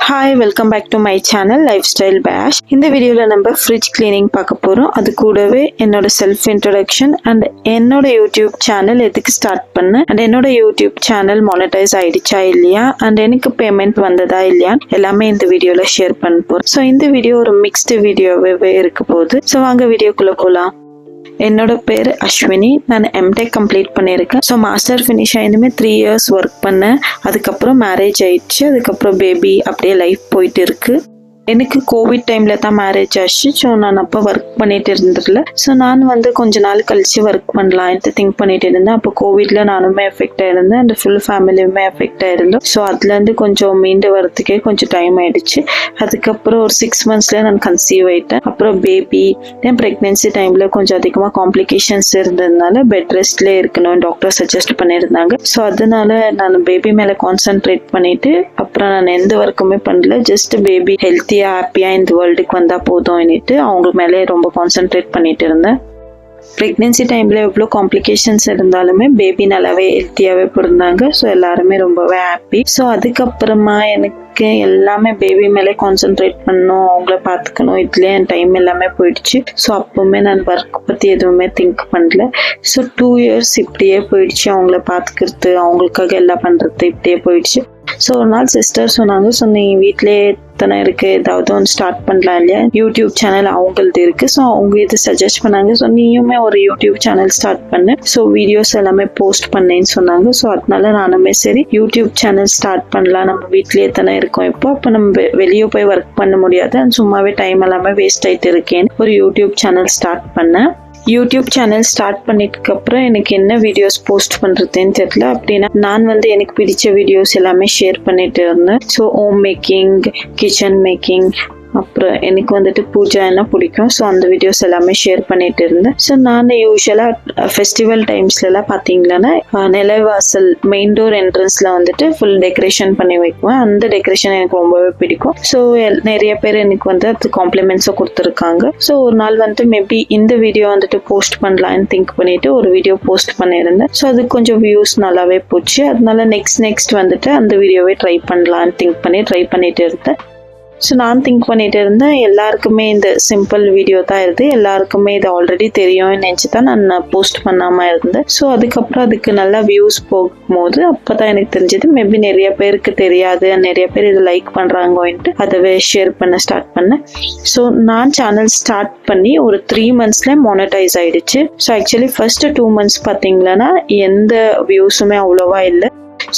Hi, welcome back to my channel Lifestyle Bash. இந்த வீடியோல நம்ம fridge cleaning பார்க்க போறோம். அது கூடவே என்னோட self introduction and என்னோட YouTube channel எதுக்கு ஸ்டார்ட் பண்ணேன் and என்னோட YouTube channel monetize ஆயிடுச்சா இல்லையா and எனக்கு பேமெண்ட் வந்ததா இல்லையா எல்லாமே இந்த வீடியோல ஷேர் பண்ண போறேன். ஸோ இந்த வீடியோ ஒரு மிக்ஸ்டு வீடியோவே இருக்க போகுது. ஸோ வாங்க வீடியோக்குள்ள போலாம். என்னோட பேர் அஸ்வினி. நான் எம்டெக் கம்ப்ளீட் பண்ணியிருக்கேன். ஸோ மாஸ்டர் ஃபினிஷ் ஆயிருந்துமே 3 years ஒர்க் பண்ணேன். அதுக்கப்புறம் மேரேஜ் ஆயிடுச்சு. அதுக்கப்புறம் பேபி அப்படியே லைஃப் போயிட்டு இருக்கு. எனக்கு கோவிட் டைமில் தான் மேரேஜ் ஆச்சு. ஸோ நான் அப்போ ஒர்க் பண்ணிட்டு இருந்திரல. ஸோ நான் கொஞ்ச நாள் கழிச்சு ஒர்க் பண்ணலான்ட்டு திங்க் பண்ணிட்டு இருந்தேன். அப்போ கோவிட்ல நானுமே எஃபெக்ட் ஆயிருந்தேன் அண்ட் ஃபுல் ஃபேமிலியுமே எஃபெக்ட் ஆயிருந்தோம். ஸோ அதுலேருந்து கொஞ்சம் மீண்டு வரதுக்கே கொஞ்சம் டைம் ஆயிடுச்சு. அதுக்கப்புறம் ஒரு 6 monthsல நான் கன்சீவ் ஆயிட்டேன். அப்புறம் பேபி தென் ப்ரெக்னென்சி டைமில் கொஞ்சம் அதிகமாக காம்ப்ளிகேஷன்ஸ் இருந்ததுனால பெட் ரெஸ்ட்லேயே இருக்கணும் டாக்டர் சஜஸ்ட் பண்ணியிருந்தாங்க. ஸோ அதனால நான் பேபி மேலே கான்சென்ட்ரேட் பண்ணிட்டு அப்புறம் நான் எந்த ஒர்க்குமே பண்ணல. ஜஸ்ட் பேபி ஹெல்த்தி ஹாப்பியா இந்த வேர்ல்டுக்கு வந்தா போதும்னுட்டு அவங்க மேலே ரொம்ப கான்சென்ட்ரேட் பண்ணிட்டு இருந்தேன். ப்ரெக்னென்சி டைம்ல எவ்வளோ காம்ப்ளிகேஷன்ஸ் இருந்தாலுமே பேபி நல்லாவே ஹெல்த்தியாவே பிறந்தாங்க. ஸோ எல்லாருமே ரொம்பவே ஹாப்பி. ஸோ அதுக்கப்புறமா எனக்கு எல்லாமே பேபி மேலே கான்சென்ட்ரேட் பண்ணணும், அவங்கள பார்த்துக்கணும், இதுலேயே என் டைம் எல்லாமே போயிடுச்சு. ஸோ அப்பவுமே நான் ஒர்க் பற்றி எதுவுமே திங்க் பண்ணல. ஸோ 2 years இப்படியே போயிடுச்சு. அவங்கள பார்த்துக்கிறது, அவங்களுக்காக எல்லாம் பண்ணுறது இப்படியே போயிடுச்சு. ஸோ ஒரு நாள் சிஸ்டர் சொன்னாங்க, ஸோ நீ வீட்டிலேயே எத்தனை இருக்கு, ஏதாவது ஒன்று ஸ்டார்ட் பண்ணலாம் இல்லையா, யூடியூப் சேனல் அவங்களது இருக்கு. ஸோ அவங்க இது சஜஸ்ட் பண்ணாங்க. ஸோ நீயுமே ஒரு யூடியூப் சேனல் ஸ்டார்ட் பண்ணு, ஸோ வீடியோஸ் எல்லாமே போஸ்ட் பண்ணேன்னு சொன்னாங்க. ஸோ அதனால நானுமே சரி யூடியூப் சேனல் ஸ்டார்ட் பண்ணலாம், நம்ம வீட்லயே தானே இருக்கோம் இப்போ, அப்போ நம்ம வெளியே போய் ஒர்க் பண்ண முடியாது, சும்மாவே டைம் எல்லாமே வேஸ்ட் ஆயிட்டு இருக்கேன்னு ஒரு யூடியூப் சேனல் ஸ்டார்ட் பண்ணேன். யூடியூப் சேனல் ஸ்டார்ட் பண்ணிட்டு அப்புறம் எனக்கு என்ன வீடியோஸ் போஸ்ட் பண்றதுன்னு தெரியல. அப்படின்னா நான் எனக்கு பிடிச்ச வீடியோஸ் எல்லாமே ஷேர் பண்ணிட்டு இருந்தேன். So home making, kitchen making, அப்புறம் எனக்கு பூஜா என்ன பிடிக்கும். ஸோ அந்த வீடியோஸ் எல்லாமே ஷேர் பண்ணிட்டு இருந்தேன். ஸோ நான் யூஸ்வலாக ஃபெஸ்டிவல் டைம்ஸ்லாம் பார்த்தீங்கன்னா நிலைவாசல் மெயின் டோர் என்ட்ரன்ஸில் ஃபுல் டெக்கரேஷன் பண்ணி வைக்குவேன். அந்த டெக்கரேஷன் எனக்கு ரொம்பவே பிடிக்கும். ஸோ நிறைய பேர் எனக்கு அது காம்ப்ளிமெண்ட்ஸும் கொடுத்துருக்காங்க. ஸோ ஒரு நாள் மேபி இந்த வீடியோ போஸ்ட் பண்ணலான்னு திங்க் பண்ணிட்டு ஒரு வீடியோ போஸ்ட் பண்ணியிருந்தேன். ஸோ அது கொஞ்சம் வியூஸ் நல்லாவே போச்சு. அதனால நெக்ஸ்ட் அந்த வீடியோவே ட்ரை பண்ணலான்னு திங்க் பண்ணி ட்ரை பண்ணிட்டு இருந்தேன். ஸோ நான் திங்க் பண்ணிட்டு இருந்தேன் எல்லாருக்குமே இந்த சிம்பிள் வீடியோ தான் இருந்து, எல்லாருக்குமே இது ஆல்ரெடி தெரியும்னு நினச்சி தான் நான் போஸ்ட் பண்ணாமல் இருந்தேன். ஸோ அதுக்கப்புறம் அதுக்கு நல்லா வியூஸ் போகும்போது அப்போ தான் எனக்கு தெரிஞ்சது மேபி நிறைய பேருக்கு தெரியாது, நிறைய பேர் இது லைக் பண்ணுறாங்கன்ட்டு அதை ஷேர் பண்ண ஸ்டார்ட் பண்ணேன். ஸோ நான் சேனல் ஸ்டார்ட் பண்ணி ஒரு 3 monthsல மானிட்டைஸ் ஆயிடுச்சு. ஸோ ஆக்சுவலி ஃபர்ஸ்ட் 2 months பார்த்தீங்கன்னா எந்த வியூஸுமே அவ்வளோவா இல்லை.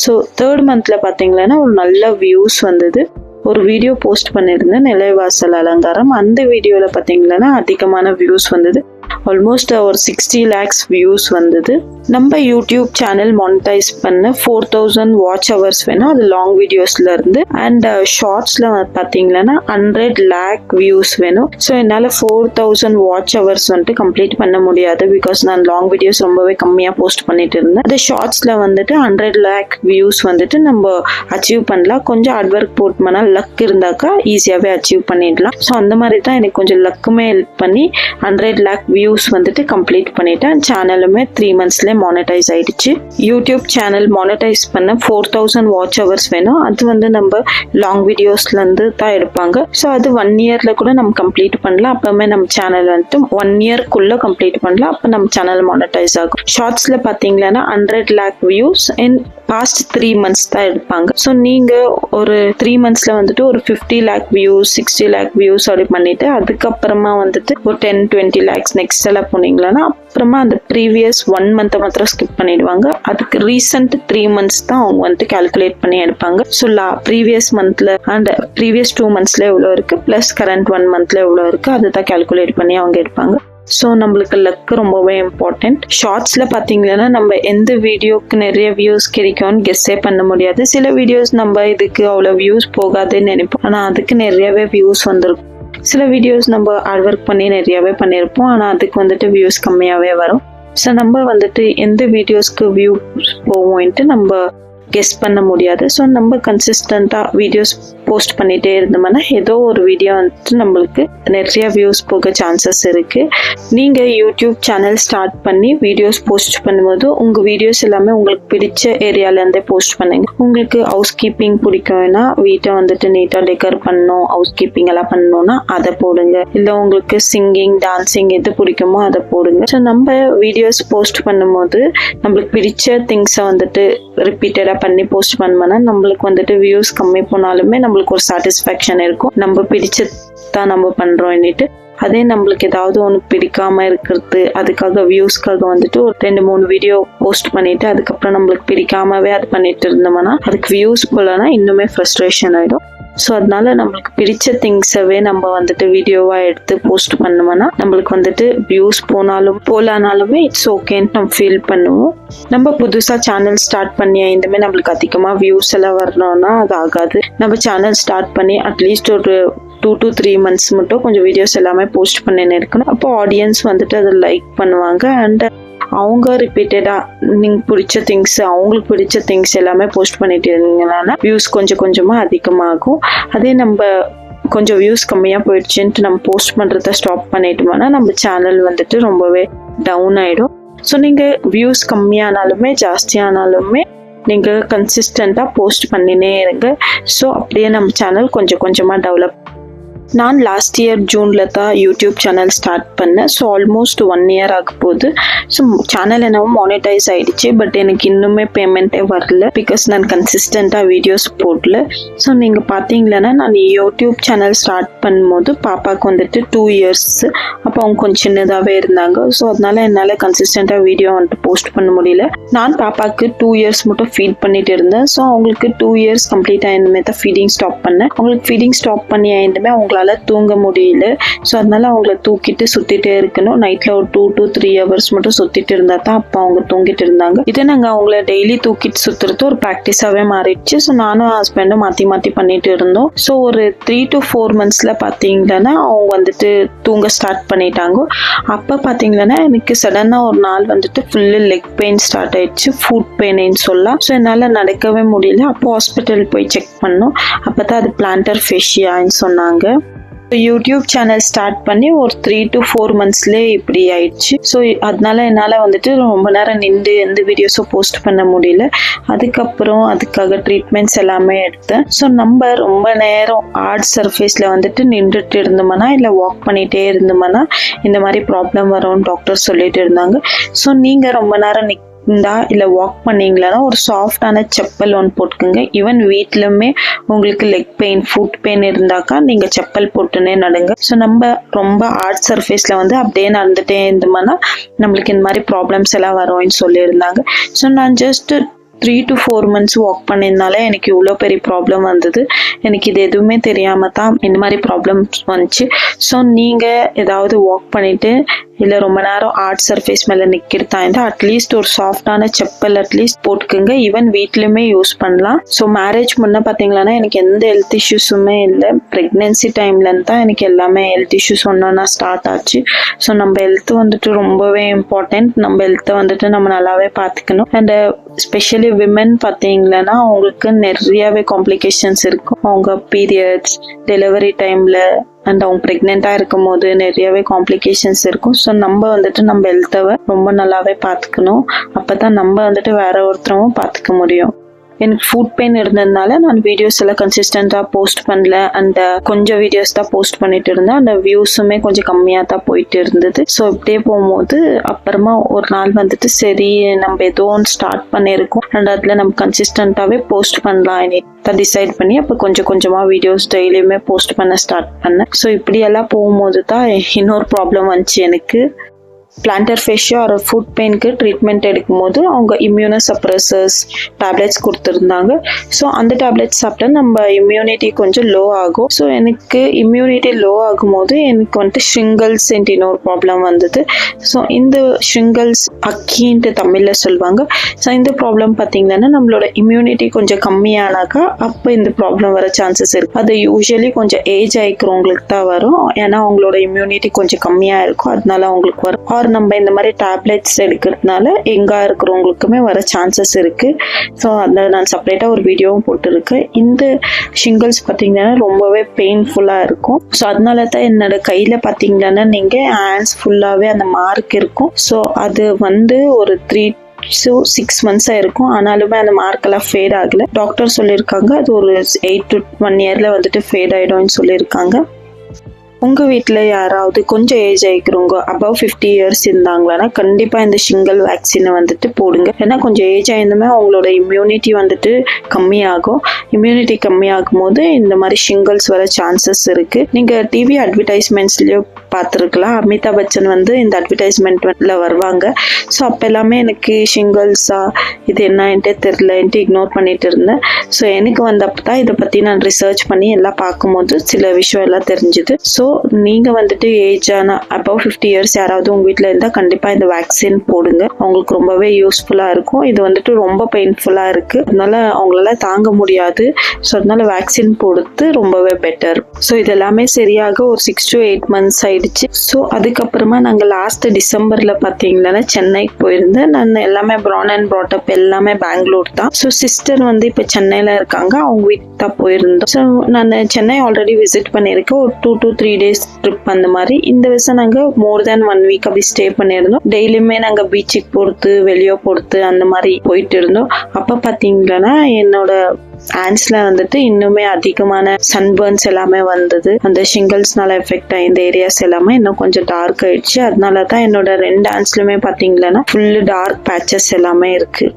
ஸோ 3rd monthல பார்த்தீங்கன்னா ஒரு நல்ல வியூஸ் வந்தது. ஒரு வீடியோ போஸ்ட் பண்ணியிருந்தேன் நிலைவாசல் அலங்காரம். அந்த வீடியோவில் பார்த்தீங்கன்னா அதிகமான வியூஸ் வந்தது. ஆல்மோஸ்ட் ஒரு 60 lakhs வியூஸ் வந்தது. நம்ம யூடியூப் சேனல் மானிட்டைஸ் பண்ண 4000 வாட்ச் ஹவர்ஸ் வேணும், அது லாங் வீடியோஸ்ல இருந்து. அண்ட் ஷார்ட்ஸ்ல பார்த்தீங்கன்னா 100 lakh வியூஸ் வேணும். ஸோ என்னால் 4000 வாட்ச் ஹவர்ஸ் கம்ப்ளீட் பண்ண முடியாது, பிகாஸ் நான் லாங் வீடியோஸ் ரொம்பவே கம்மியாக போஸ்ட் பண்ணிட்டு இருந்தேன். அது ஷார்ட்ஸ்ல 100 lakh வியூஸ் நம்ம அச்சீவ் பண்ணலாம். கொஞ்சம் ஹார்ட் ஒர்க் போட்டோம்னா லக் இருந்தாக்கா ஈஸியாகவே அச்சீவ் பண்ணிடலாம். ஸோ அந்த மாதிரி தான் எனக்கு கொஞ்சம் லக்குமே ஹெல்ப் பண்ணி 100 lakh வியூஸ் கம்ப்ளீட் பண்ணிட்டேன். சேனலுமே 3 monthsல மானிட்டைஸ் ஆயிடுச்சு. யூடியூப் சேனல் மானிட்டைஸ் பண்ண 4000 வாட்ச் ஹவர்ஸ் வேணும். அது நம்ம லாங் வீடியோஸ்ல இருந்து தான் எடுப்பாங்க. ஸோ அது 1 yearல கூட நம்ம கம்ப்ளீட் பண்ணலாம். அப்பவுமே நம்ம சேனல் 1 yearக்குள்ள கம்ப்ளீட் பண்ணலாம். அப்போ நம்ம சேனல் மானிட்டைஸ் ஆகும். ஷார்ட்ஸ்ல பாத்தீங்கன்னா 100 lakh views in past 3 months தான் எடுப்பாங்க. ஸோ நீங்க ஒரு 3 monthsல ஒரு 50 lakh வியூஸ், 60 lakh வியூஸ் அப்படி பண்ணிட்டு அதுக்கப்புறமா ஒரு 10-20 lakhs நெக்ஸ்ட் எல்லாம் போனீங்கன்னா அப்புறமா அந்த ப்ரீவியஸ் 1 month மாத்திரம் ஸ்கிப் பண்ணிடுவாங்க. அதுக்கு ரீசெண்ட் 3 months தான் அவங்க கால்குலேட் பண்ணி எடுப்பாங்க. ஸோ ப்ரீவியஸ் மந்த்ல அண்ட் ப்ரீவியஸ் 2 monthsல எவ்வளோ இருக்கு பிளஸ் கரண்ட் 1 monthல எவ்வளோ இருக்கு அதுதான் கால்குலேட் பண்ணி அவங்க எடுப்பாங்க. ஸோ நம்மளுக்கு லக் ரொம்பவே இம்பார்ட்டன்ட். ஷார்ட்ஸ்ல பார்த்தீங்கன்னா நம்ம எந்த வீடியோக்கு நிறைய வியூஸ் கிடைக்கும்னு கெஸ்ஸே பண்ண முடியாது. சில வீடியோஸ் நம்ம இதுக்கு அவ்வளோ வியூஸ் போகாதுன்னு நினைப்போம், ஆனால் அதுக்கு நிறையவே வியூஸ் வந்திருக்கும். சில வீடியோஸ் நம்ம ஹார்ட் ஒர்க் பண்ணி நிறையவே பண்ணியிருப்போம், ஆனால் அதுக்கு வியூஸ் கம்மியாகவே வரும். ஸோ நம்ம எந்த வீடியோஸ்க்கு வியூஸ் போவோம்ட்டு நம்ம கெஸ் பண்ண முடியாது. ஸோ நம்ம கன்சிஸ்டண்ட்டாக வீடியோஸ் போஸ்ட் பண்ணிகிட்டே இருந்தோம்னா ஏதோ ஒரு வீடியோ வந்துட்டு நம்மளுக்கு நிறைய வியூஸ் போக சான்சஸ் இருக்குது. நீங்கள் யூடியூப் சேனல் ஸ்டார்ட் பண்ணி வீடியோஸ் போஸ்ட் பண்ணும்போது உங்கள் வீடியோஸ் எல்லாமே உங்களுக்கு பிடிச்ச ஏரியாவிலேருந்தே போஸ்ட் பண்ணுங்க. உங்களுக்கு ஹவுஸ் கீப்பிங் பிடிக்கும்னா வீட்டை வந்துட்டு நீட்டாக டெக்கர் பண்ணணும், ஹவுஸ் கீப்பிங் எல்லாம் பண்ணணும்னா அதை போடுங்க. இல்லை உங்களுக்கு சிங்கிங் டான்சிங் எது பிடிக்குமோ அதை போடுங்க. ஸோ நம்ம வீடியோஸ் போஸ்ட் பண்ணும்போது நம்மளுக்கு பிடிச்ச திங்ஸை வந்துட்டு ரிப்பீட்டடாக பண்ணி போஸ்ட் பண்ணோம்னா நம்மளுக்கு வந்துட்டு வியூஸ் கம்மி போனாலுமே நம்மளுக்கு ஒரு சாட்டிஸ்ஃபேக்ஷன் இருக்கும், நம்ம பிடிச்சதான் நம்ம பண்ணுறோம்னுட்டு. அதே நம்மளுக்கு ஏதாவது ஒன்று பிடிக்காம இருக்கிறது, அதுக்காக வியூஸ்க்காக வந்துட்டு ஒரு 2-3 வீடியோ போஸ்ட் பண்ணிட்டு அதுக்கப்புறம் நம்மளுக்கு பிடிக்காமவே அது பண்ணிட்டு இருந்தோம்னா அதுக்கு வியூஸ் போலனா இன்னுமே ஃப்ரஸ்ட்ரேஷன் ஆகிடும். ஸோ அதனால நம்மளுக்கு பிடிச்ச திங்ஸவே நம்ம வந்துட்டு வீடியோவாக எடுத்து போஸ்ட் பண்ணோம்னா நம்மளுக்கு வந்துட்டு வியூஸ் போலானாலுமே இட்ஸ் ஓகேன்னு நம்ம ஃபீல் பண்ணுவோம். நம்ம புதுசாக சேனல் ஸ்டார்ட் பண்ணி இந்தமாதிரி நம்மளுக்கு அதிகமாக வியூஸ் எல்லாம் வரணும்னா அது ஆகாது. நம்ம சேனல் ஸ்டார்ட் பண்ணி அட்லீஸ்ட் ஒரு 2 to 3 months மட்டும் கொஞ்சம் வீடியோஸ் எல்லாமே போஸ்ட் பண்ணின்னு இருக்கணும். அப்போ ஆடியன்ஸ் வந்துட்டு அதை லைக் பண்ணுவாங்க அண்ட் அவங்க ரிப்பீட்டடாக நீங்கள் பிடிச்ச திங்ஸ் அவங்களுக்கு பிடிச்ச திங்ஸ் எல்லாமே போஸ்ட் பண்ணிட்டு இருந்தீங்கன்னா வியூஸ் கொஞ்சம் கொஞ்சமாக அதிகமாகும். அதே நம்ம கொஞ்சம் வியூஸ் கம்மியாக போயிடுச்சுன்ட்டு நம்ம போஸ்ட் பண்ணுறத ஸ்டாப் பண்ணிட்டோம்னா நம்ம சேனல் வந்துட்டு ரொம்பவே டவுன் ஆகிடும். ஸோ நீங்கள் வியூஸ் கம்மியானாலுமே ஜாஸ்தியானாலுமே நீங்கள் கன்சிஸ்டண்ட்டாக போஸ்ட் பண்ணினே இருங்க. ஸோ அப்படியே நம்ம சேனல் கொஞ்சம் கொஞ்சமாக டெவலப். நான் லாஸ்ட் இயர் ஜூனில் தான் யூடியூப் சேனல் ஸ்டார்ட் பண்ணேன். ஸோ ஆல்மோஸ்ட் 1 year ஆக போகுது. ஸோ சேனல் என்னவோ மானிட்டைஸ் ஆகிடுச்சு, பட் எனக்கு இன்னுமே பேமெண்ட்டே வரல பிகாஸ் நான் கன்சிஸ்டண்ட்டாக வீடியோஸ் போடல. ஸோ நீங்கள் பார்த்தீங்களன்னா நான் யூடியூப் சேனல் ஸ்டார்ட் பண்ணும்போது பாப்பாவுக்கு வந்துட்டு 2 years, அப்போ அவங்க கொஞ்சம் சின்னதாகவே இருந்தாங்க. ஸோ அதனால என்னால் கன்சிஸ்டண்ட்டாக வீடியோ வந்துட்டு போஸ்ட் பண்ண முடியல. நான் பாப்பாவுக்கு 2 years மட்டும் ஃபீட் பண்ணிட்டு இருந்தேன். ஸோ அவங்களுக்கு 2 years கம்ப்ளீட் ஆயிருந்தமே தான் ஃபீடிங் ஸ்டாப் பண்ணேன். அவங்களுக்கு ஃபீடிங் ஸ்டாப் பண்ணி ஆயிருந்தமே அவங்களால தூங்க முடியல. ஸோ அதனால அவங்கள தூக்கிட்டு சுத்திட்டே இருக்கணும். நைட்ல ஒரு 2 to 3 hours மட்டும் சுத்திட்டு இருந்தா தான் அப்போ அவங்க தூங்கிட்டு இருந்தாங்க. இதே நாங்கள் அவங்கள டெய்லி தூக்கிட்டு சுத்துறது ஒரு ப்ராக்டிஸாவே மாறிடுச்சு. ஸோ நானும் ஹஸ்பண்டும் மாற்றி பண்ணிட்டு இருந்தோம். ஸோ ஒரு 3 to 4 months பார்த்தீங்கன்னா அவங்க வந்துட்டு தூங்க ஸ்டார்ட் பண்ணிட்டாங்க. அப்போ பார்த்தீங்கன்னா எனக்கு சடனாக ஒரு நாள் வந்துட்டு ஃபுல்லு லெக் பெயின் ஸ்டார்ட் ஆயிடுச்சு, ஃபுட் பெயின்னு சொல்லலாம். ஸோ என்னால் நடக்கவே முடியல. அப்போ ஹாஸ்பிட்டல் போய் செக் பண்ணோம். அப்போ தான் அது பிளான்டர் ஃபேஷியான்னு சொன்னாங்க. யூடியூப் சேனல் ஸ்டார்ட் பண்ணி ஒரு 3 to 4 monthsலேயே இப்படி ஆயிடுச்சு. ஸோ அதனால என்னால் வந்துட்டு ரொம்ப நேரம் நின்று எந்த வீடியோஸும் போஸ்ட் பண்ண முடியல. அதுக்கப்புறம் அதுக்காக ட்ரீட்மெண்ட்ஸ் எல்லாமே எடுத்தேன். ஸோ நம்ம ரொம்ப நேரம் ஹார்ட் சர்ஃபேஸில் வந்துட்டு நின்றுட்டு இருந்தோம்னா இல்லை வாக் பண்ணிகிட்டே இருந்தோம்னா இந்த மாதிரி ப்ராப்ளம் வரும்னு டாக்டர் சொல்லிட்டு இருந்தாங்க. ஸோ நீங்கள் ரொம்ப நேரம் இல்லை வாக் பண்ணீங்களா ஒரு சாஃப்டான செப்பல் ஒன்று போட்டுக்கோங்க. ஈவன் வீட்டிலுமே உங்களுக்கு லெக் பெயின் ஃபுட் பெயின் இருந்தாக்கா நீங்கள் செப்பல் போட்டுனே நடுங்க. ஸோ நம்ம ரொம்ப ஹார்ட் சர்ஃபேஸில் வந்து அப்படியே நடந்துகிட்டே இருந்தோம்னா நம்மளுக்கு இந்த மாதிரி ப்ராப்ளம்ஸ் எல்லாம் வரும்னு சொல்லியிருந்தாங்க. ஸோ நான் ஜஸ்ட் 3 to 4 months வாக் பண்ணியிருந்தாலே எனக்கு இவ்வளோ பெரிய ப்ராப்ளம் வந்தது. எனக்கு இது எதுவுமே தெரியாமல் தான் இந்த மாதிரி ப்ராப்ளம்ஸ் வந்துச்சு. ஸோ நீங்கள் ஏதாவது வாக் பண்ணிவிட்டு இல்லை ரொம்ப நேரம் ஹார்ட் சர்ஃபேஸ் மேலே நிற்கிறதா இருந்தால் அட்லீஸ்ட் ஒரு சாஃப்டான செப்பல் அட்லீஸ்ட் போட்டுக்கோங்க. ஈவன் வீட்லேயுமே யூஸ் பண்ணலாம். ஸோ மேரேஜ் முன்னே பார்த்தீங்கன்னா எனக்கு எந்த ஹெல்த் இஷ்யூஸுமே இல்லை. ப்ரெக்னென்சி டைம்லேருந்து தான் எனக்கு எல்லாமே ஹெல்த் இஷ்யூஸ் ஒன்றா ஸ்டார்ட் ஆச்சு. ஸோ நம்ம ஹெல்த் வந்துட்டு ரொம்பவே இம்பார்ட்டன்ட். நம்ம ஹெல்த்தை வந்துட்டு நம்ம நல்லாவே பார்த்துக்கணும். அண்ட் ஸ்பெஷலி விமென் பார்த்தீங்கன்னா அவங்களுக்கு நிறையாவே காம்ப்ளிகேஷன்ஸ் இருக்கும். அவங்க பீரியட்ஸ் டெலிவரி டைமில் அண்ட் அவங்க ப்ரெக்னெண்ட்டாக இருக்கும் போது நிறையவே காம்ப்ளிகேஷன்ஸ் இருக்கும். ஸோ நம்ம வந்துட்டு நம்ம ஹெல்த்தை ரொம்ப நல்லாவே பார்த்துக்கணும். அப்போ தான் நம்ம வந்துட்டு வேற ஒருத்தரவும் பார்த்துக்க முடியும். எனக்கு ஃபுட் பெயின் இருந்ததுனால நான் வீடியோஸ் எல்லாம் கன்சிஸ்டண்ட்டாக போஸ்ட் பண்ணல. அந்த கொஞ்சம் வீடியோஸ் தான் போஸ்ட் பண்ணிட்டு இருந்தேன். அந்த வியூஸுமே கொஞ்சம் கம்மியாக தான் போயிட்டு இருந்தது. ஸோ இப்படியே போகும்போது அப்புறமா ஒரு நாள் வந்துட்டு சரி நம்ம ஏதோ ஒன்று ஸ்டார்ட் பண்ணியிருக்கோம் அண்ட் அதில் நம்ம கன்சிஸ்டண்ட்டாகவே போஸ்ட் பண்ணலாம் தான் டிசைட் பண்ணி அப்போ கொஞ்சம் கொஞ்சமாக வீடியோஸ் டெய்லியுமே போஸ்ட் பண்ண ஸ்டார்ட் பண்ணேன். ஸோ இப்படியெல்லாம் போகும்போது தான் இன்னொரு ப்ராப்ளம் வந்துச்சு எனக்கு. பிளான்டர் ஃபேஷியா ஒரு ஃபுட் பெயினுக்கு ட்ரீட்மெண்ட் எடுக்கும்போது அவங்க இம்யூனோசப்ரெசர்ஸ் டேப்லெட்ஸ் கொடுத்துருந்தாங்க. ஸோ அந்த டேப்லெட்ஸ் சாப்பிட்டா நம்ம இம்யூனிட்டி கொஞ்சம் லோ ஆகும். ஸோ எனக்கு இம்யூனிட்டி லோ ஆகும்போது எனக்கு வந்துட்டு ஷ்ரிங்கல்ஸ் இன்னொரு ப்ராப்ளம் வந்தது. ஸோ இந்த ஷ்ரிங்கல்ஸ் அக்கின்ட்டு தமிழில் சொல்லுவாங்க. ஸோ இந்த ப்ராப்ளம் பார்த்தீங்கன்னா நம்மளோட இம்யூனிட்டி கொஞ்சம் கம்மியானாக்கா அப்போ இந்த ப்ராப்ளம் வர சான்சஸ் இருக்குது. அது யூஸ்வலி கொஞ்சம் ஏஜ் ஆகிக்கிறவங்களுக்கு தான் வரும். ஏன்னா அவங்களோட இம்யூனிட்டி கொஞ்சம் கம்மியாக இருக்கும், அதனால அவங்களுக்கு வரும். ஆர் நம்ம இந்த மாதிரி டேப்லெட்ஸ் எடுக்கிறதுனால எங்கே இருக்கிறவங்களுக்குமே வர சான்சஸ் இருக்குது. ஸோ அதில் நான் செப்பரேட்டாக ஒரு வீடியோவும் போட்டிருக்கேன். இந்த ஷிங்கிள்ஸ் பார்த்தீங்கன்னா ரொம்பவே பெயின்ஃபுல்லாக இருக்கும். ஸோ அதனால தான் என்னோட கையில் பார்த்தீங்கன்னா நீங்கள் ஹேண்ட்ஸ் ஃபுல்லாகவே அந்த மார்க் இருக்கும். ஸோ அது வந்து ஒரு 6 months இருக்கும். ஆனாலுமே அந்த மார்க்கெல்லாம் ஃபேட் ஆகலை. டாக்டர் சொல்லியிருக்காங்க அது ஒரு 8 to 1 year வந்து ஃபேட் ஆகிடும்னு சொல்லியிருக்காங்க. உங்கள் வீட்டில் யாராவது கொஞ்சம் ஏஜ் ஆகிக்கிறவங்க above 50 years இருந்தாங்களான்னா கண்டிப்பாக இந்த ஷிங்கிள் வேக்சினை வந்துட்டு போடுங்க. ஏன்னா கொஞ்சம் ஏஜ் ஆயிருந்துமே அவங்களோட இம்யூனிட்டி வந்துட்டு கம்மியாகும். இம்யூனிட்டி கம்மியாகும் போது இந்த மாதிரி ஷிங்கிள்ஸ் வர சான்சஸ் இருக்குது. நீங்கள் டிவி அட்வர்டைஸ்மெண்ட்ஸ்லேயோ பார்த்துருக்கலாம். அமிதாப் பச்சன் வந்து இந்த அட்வர்டைஸ்மெண்ட்ல வருவாங்க. ஸோ அப்போ எல்லாமே எனக்கு ஷிங்கிள்ஸா இது என்னன்ட்டே தெரிலன்ட்டு இக்னோர் பண்ணிட்டு இருந்தேன். ஸோ எனக்கு வந்தப்போ தான் இதை பற்றி நான் ரிசர்ச் பண்ணி எல்லாம் பார்க்கும்போது சில விஷயம் எல்லாம் தெரிஞ்சுது. ஸோ நீங்கள் வந்துட்டு ஏஜான above 50 years யாராவது உங்கள் வீட்டில் இருந்தால் கண்டிப்பாக இந்த வேக்சின் போடுங்க. அவங்களுக்கு ரொம்பவே யூஸ்ஃபுல்லாக இருக்கும். இது வந்துட்டு ரொம்ப பெயின்ஃபுல்லாக இருக்குது. அதனால அவங்களால தாங்க முடியாது. ஸோ அதனால வேக்சின் போடுறது ரொம்பவே பெட்டர். ஸோ இது எல்லாமே சரியாக ஒரு 6 to 8 months ஆயிடுச்சு. ஸோ அதுக்கப்புறமா நாங்கள் லாஸ்ட் டிசம்பரில் பார்த்தீங்கன்னா சென்னைக்கு போயிருந்தேன். நான் எல்லாமே ப்ரான் அண்ட் ப்ராட்டப் எல்லாமே பெங்களூர் தான். ஸோ சிஸ்டர் வந்து இப்போ சென்னையில் இருக்காங்க. அவங்க வீட்டுக்கு தான் போயிருந்தோம். ஸோ நான் சென்னை ஆல்ரெடி விசிட் பண்ணியிருக்கேன். ஒரு 2 to 3 days ட்ரிப் அந்த மாதிரி. இந்த வருஷம் நாங்கள் மோர் தேன் 1 week அப்படி ஸ்டே பண்ணியிருந்தோம். டெய்லியுமே நாங்கள் பீச்சுக்கு போகிறது வெளியே போகிறது அந்த மாதிரி போயிட்டு இருந்தோம். அப்போ பார்த்தீங்கன்னா என்னோட ஹேண்ட்ஸ்ல வந்துட்டு இன்னுமே அதிகமான சன்பர்ன்ஸ் எல்லாமே வந்தது. அந்த ஷிங்கிள்ஸ்னால எஃபெக்ட் ஆகி இந்த ஏரியாஸ் எல்லாமே இன்னும் கொஞ்சம் டார்க் ஆயிடுச்சு. அதனால தான் என்னோட 2 ஹேண்ட்ஸ்லுமே பார்த்தீங்கன்னா ஃபுல்லு டார்க் பேச்சஸ் எல்லாமே இருக்கு.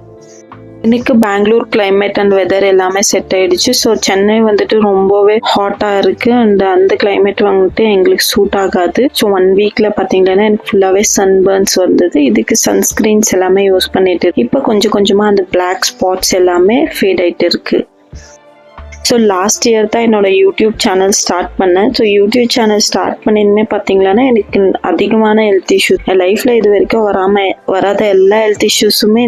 இன்னைக்கு பெங்களூர் கிளைமேட் அண்ட் வெதர் எல்லாமே செட் ஆயிடுச்சு. ஸோ சென்னை வந்துட்டு ரொம்பவே ஹாட்டாக இருக்கு. அண்ட் அந்த கிளைமேட் வந்துட்டு எங்களுக்கு சூட் ஆகாது. ஸோ 1 weekல பார்த்தீங்கன்னா எனக்கு ஃபுல்லாகவே சன்பர்ன்ஸ் வந்தது. இதுக்கு சன்ஸ்கிரீன்ஸ் எல்லாமே யூஸ் பண்ணிட்டு இப்போ கொஞ்சம் கொஞ்சமாக அந்த பிளாக் ஸ்பாட்ஸ் எல்லாமே ஃபேட் ஆயிட்டு இருக்கு. ஸோ லாஸ்ட் இயர் தான் என்னோட யூடியூப் சேனல் ஸ்டார்ட் பண்ணேன். ஸோ யூடியூப் சேனல் ஸ்டார்ட் பண்ணியுமே பார்த்தீங்கன்னா எனக்கு அதிகமான ஹெல்த் இஷ்யூஸ் என் லைஃப்பில் இது வரைக்கும் வராத எல்லா ஹெல்த் இஷ்யூஸுமே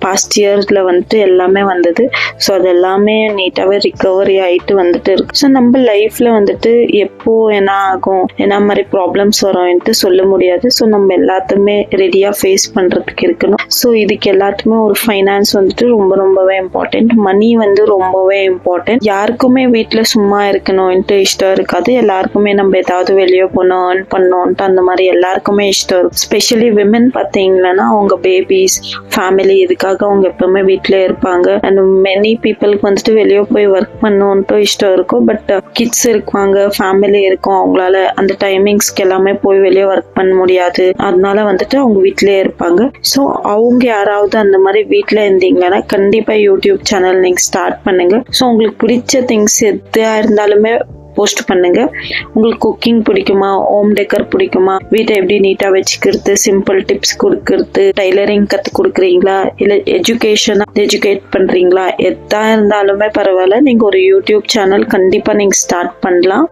பாஸ்ட் இயர்ஸில் வந்துட்டு எல்லாமே வந்தது. ஸோ அது எல்லாமே நீட்டாகவே ரிகவரி ஆகிட்டு வந்துட்டு இருக்கு. ஸோ நம்ம லைஃப்பில் வந்துட்டு எப்போ என்ன ஆகும் என்ன மாதிரி ப்ராப்ளம்ஸ் வரும்ன்ட்டு சொல்ல முடியாது. ஸோ நம்ம எல்லாத்தையுமே ரெடியாக ஃபேஸ் பண்ணுறதுக்கு இருக்கணும். ஸோ இதுக்கு எல்லாத்துக்குமே ஒரு ஃபைனான்ஸ் வந்துட்டு ரொம்பவே இம்பார்ட்டன்ட். மணி வந்து ரொம்பவே இம்பார்ட்டன்ட். யாருக்குமே வீட்டில் சும்மா இருக்கணும்ன்ட்டு இஷ்டம் இருக்காது. எல்லாருக்குமே நம்ம ஏதாவது வெளியே போனோம் ஏர்ன் பண்ணோன்ட்டு அந்த மாதிரி எல்லாருக்குமே இஷ்டம் இருக்கும். ஸ்பெஷலி விமன் பார்த்தீங்கன்னா அவங்க பேபிஸ் ஃபேமிலி இதுக்காக அவங்க எப்பவுமே வீட்டிலே இருப்பாங்க. அண்ட் மெனி பீப்புளுக்கு வந்துட்டு வெளியே போய் ஒர்க் பண்ணோன்ட்டு இஷ்டம் இருக்கும். பட் கிட்ஸ் இருப்பாங்க ஃபேமிலி இருக்கும். அவங்களால அந்த டைமிங்ஸ்க்கு எல்லாமே போய் வெளியே ஒர்க் பண்ண முடியாது. அதனால வந்துட்டு அவங்க வீட்டிலே இருப்பாங்க. ஸோ அவங்க யாராவது அந்த மாதிரி வீட்டில் இருந்தீங்கன்னா கண்டிப்பாக யூடியூப் சேனல் நீங்கள் ஸ்டார்ட் பண்ணுங்க. ஸோ உங்களுக்கு பிடிச்ச திங்ஸ் எதா இருந்தாலுமே போஸ்ட் பண்ணுங்க. உங்களுக்கு குக்கிங் பிடிக்குமா, ஹோம் டெக்கர் பிடிக்குமா, வீட்டை எப்படி நீட்டா வச்சுக்கிறது, சிம்பிள் டிப்ஸ் கொடுக்கறது, டைலரிங் கத்து கொடுக்குறீங்களா, இல்ல எஜுகேட் பண்றீங்களா, எதா இருந்தாலுமே பரவாயில்ல. நீங்க ஒரு யூடியூப் சேனல் கண்டிப்பா நீங்க ஸ்டார்ட் பண்ணலாம்.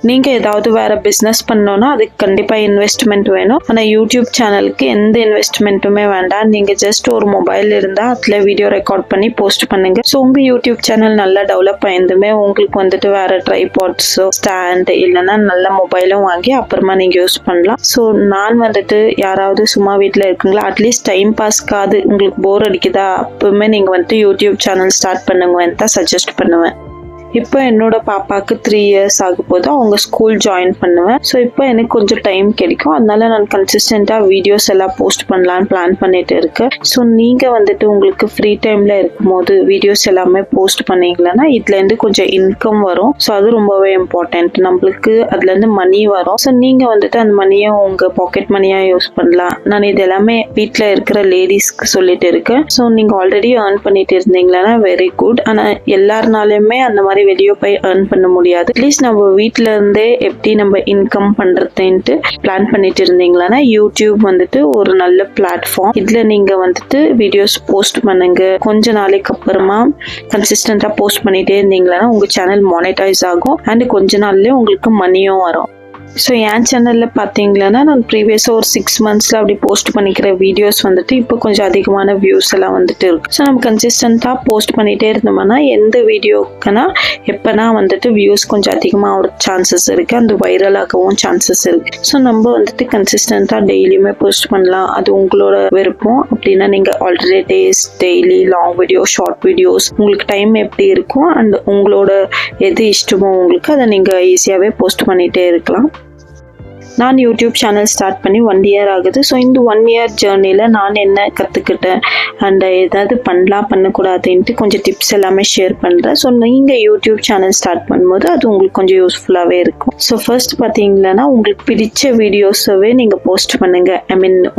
நீங்கள் ஏதாவது வேறு பிஸ்னஸ் பண்ணோன்னா அதுக்கு கண்டிப்பாக இன்வெஸ்ட்மெண்ட் வேணும். ஆனால் யூடியூப் சேனலுக்கு எந்த இன்வெஸ்ட்மெண்ட்டுமே வேண்டாம். நீங்கள் ஜஸ்ட் ஒரு மொபைல் இருந்தால் அதில் வீடியோ ரெக்கார்ட் பண்ணி போஸ்ட் பண்ணுங்கள். ஸோ உங்கள் யூடியூப் சேனல் நல்லா டெவலப் ஆயிருந்துமே உங்களுக்கு வந்துட்டு வேறு ட்ரைபாட்ஸோ ஸ்டாண்ட் இல்லைன்னா நல்ல மொபைலும் வாங்கி அப்புறமா நீங்கள் யூஸ் பண்ணலாம். ஸோ நான் வந்துட்டு யாராவது சும்மா வீட்டில் இருக்குங்களா, அட்லீஸ்ட் டைம் பாஸ்க்காவது உங்களுக்கு போர் அடிக்குதா, அப்பவுமே நீங்கள் வந்துட்டு யூடியூப் சேனல் ஸ்டார்ட் பண்ணுங்கன்னு தான் சஜஸ்ட் பண்ணுவேன். இப்போ என்னோட பாப்பாவுக்கு 3 years ஆக போது அவங்க ஸ்கூல் ஜாயின் பண்ணுவேன். ஸோ இப்போ எனக்கு கொஞ்சம் டைம் கிடைக்கும். அதனால நான் கன்சிஸ்டண்டாக வீடியோஸ் எல்லாம் போஸ்ட் பண்ணலான்னு பிளான் பண்ணிட்டு இருக்கேன். ஸோ நீங்கள் வந்துட்டு உங்களுக்கு ஃப்ரீ டைமில் இருக்கும்போது வீடியோஸ் எல்லாமே போஸ்ட் பண்ணீங்களன்னா இதுலேருந்து கொஞ்சம் இன்கம் வரும். ஸோ அது ரொம்பவே இம்பார்ட்டன்ட். நம்மளுக்கு அதுலேருந்து மணி வரும். ஸோ நீங்கள் வந்துட்டு அந்த மணியை உங்கள் பாக்கெட் மணியாக யூஸ் பண்ணலாம். நான் இது எல்லாமே வீட்டில் இருக்கிற லேடிஸ்க்கு சொல்லிட்டு இருக்கேன். ஸோ நீங்கள் ஆல்ரெடி ஏர்ன் பண்ணிட்டு இருந்தீங்களன்னா வெரி குட். ஆனால் எல்லாருனாலுமே அந்த மாதிரி வெளியே போய் ஏர்ன் பண்ண முடியாது. அட்லீஸ்ட் நம்ம வீட்டில இருந்தே எப்படி நம்ம இன்கம் பண்றதுன்ட்டு பிளான் பண்ணிட்டு இருந்தீங்களா யூடியூப் வந்துட்டு ஒரு நல்ல பிளாட்ஃபார்ம். இதுல நீங்க வந்துட்டு வீடியோஸ் போஸ்ட் பண்ணுங்க. கொஞ்ச நாளைக்கு அப்புறமா கன்சிஸ்டன்டா போஸ்ட் பண்ணிட்டே இருந்தீங்களா உங்க சேனல் மானிட்டைஸ் ஆகும். அண்ட் கொஞ்ச நாள்லயே உங்களுக்கு மணியும் வரும். ஸோ என் சேனலில் பார்த்தீங்கன்னா நான் ப்ரீவியஸாக ஒரு 6 monthஸில் அப்படி போஸ்ட் பண்ணிக்கிற வீடியோஸ் வந்துட்டு இப்போ கொஞ்சம் அதிகமான வியூஸ் எல்லாம் வந்துட்டு இருக்கு. ஸோ நம்ம கன்சிஸ்டண்ட்டாக போஸ்ட் பண்ணிகிட்டே இருந்தோம்னா எந்த வீடியோக்குன்னா எப்போனா வந்துட்டு வியூஸ் கொஞ்சம் அதிகமாக ஒரு சான்சஸ் இருக்குது, அந்த வைரலாகவும் சான்சஸ் இருக்குது. ஸோ நம்ம வந்துட்டு கன்சிஸ்டண்ட்டாக டெய்லியுமே போஸ்ட் பண்ணலாம். அது உங்களோட விருப்பம். அப்படின்னா நீங்கள் alternate days, daily, long video, short videos உங்களுக்கு டைம் எப்படி இருக்கும் அண்ட் உங்களோட எது இஷ்டமோ உங்களுக்கு அதை நீங்கள் ஈஸியாகவே போஸ்ட் பண்ணிகிட்டே இருக்கலாம். நான் யூடியூப் சேனல் ஸ்டார்ட் பண்ணி 1 year ஆகுது. ஸோ இந்த 1 year ஜேர்னியில் நான் என்ன கற்றுக்கிட்டேன் அண்ட் ஏதாவது பண்ணக்கூடாதுன்ட்டு கொஞ்சம் டிப்ஸ் எல்லாமே ஷேர் பண்ணுறேன். ஸோ நீங்கள் யூடியூப் சேனல் ஸ்டார்ட் பண்ணும்போது அது உங்களுக்கு கொஞ்சம் யூஸ்ஃபுல்லாகவே இருக்கும். ஸோ ஃபர்ஸ்ட் பார்த்தீங்கன்னா உங்களுக்கு பிடிச்ச வீடியோஸவே நீங்கள் போஸ்ட் பண்ணுங்கள்.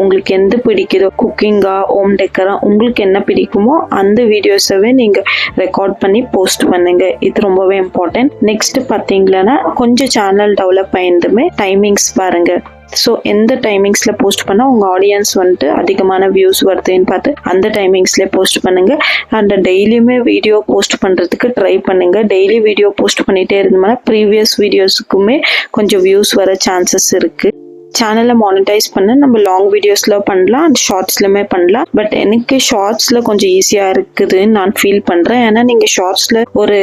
உங்களுக்கு எந்த பிடிக்குதோ, குக்கிங்கா, ஹோம் டெக்கரா, உங்களுக்கு என்ன பிடிக்குமோ அந்த வீடியோஸவே நீங்கள் ரெக்கார்ட் பண்ணி போஸ்ட் பண்ணுங்கள். இது ரொம்பவே இம்பார்ட்டன்ட். நெக்ஸ்ட் பார்த்தீங்கன்னா கொஞ்சம் சேனல் டெவலப் ஆயிருந்துமே டைமிங்ஸ் பாருங்க. ஸோ எந்த டைமிங்ஸில் போஸ்ட் பண்ணால் உங்கள் ஆடியன்ஸ் வந்துட்டு அதிகமான வியூஸ் வருதுன்னு பார்த்து அந்த டைமிங்ஸ்லேயே போஸ்ட் பண்ணுங்கள். அண்ட் டெய்லியுமே வீடியோ போஸ்ட் பண்ணுறதுக்கு ட்ரை பண்ணுங்கள். டெய்லி வீடியோ போஸ்ட் பண்ணிகிட்டே இருந்தோம்னா ப்ரீவியஸ் வீடியோஸுக்குமே கொஞ்சம் வியூஸ் வர சான்சஸ் இருக்குது. சேனலை மானிட்டைஸ் பண்ண நம்ம லாங் வீடியோஸில் பண்ணலாம் அண்ட் ஷார்ட்ஸ்லையுமே பண்ணலாம். பட் எனக்கு ஷார்ட்ஸில் கொஞ்சம் ஈஸியாக இருக்குதுன்னு நான் ஃபீல் பண்ணுறேன். ஏன்னா நீங்கள் ஷார்ட்ஸில் ஒரு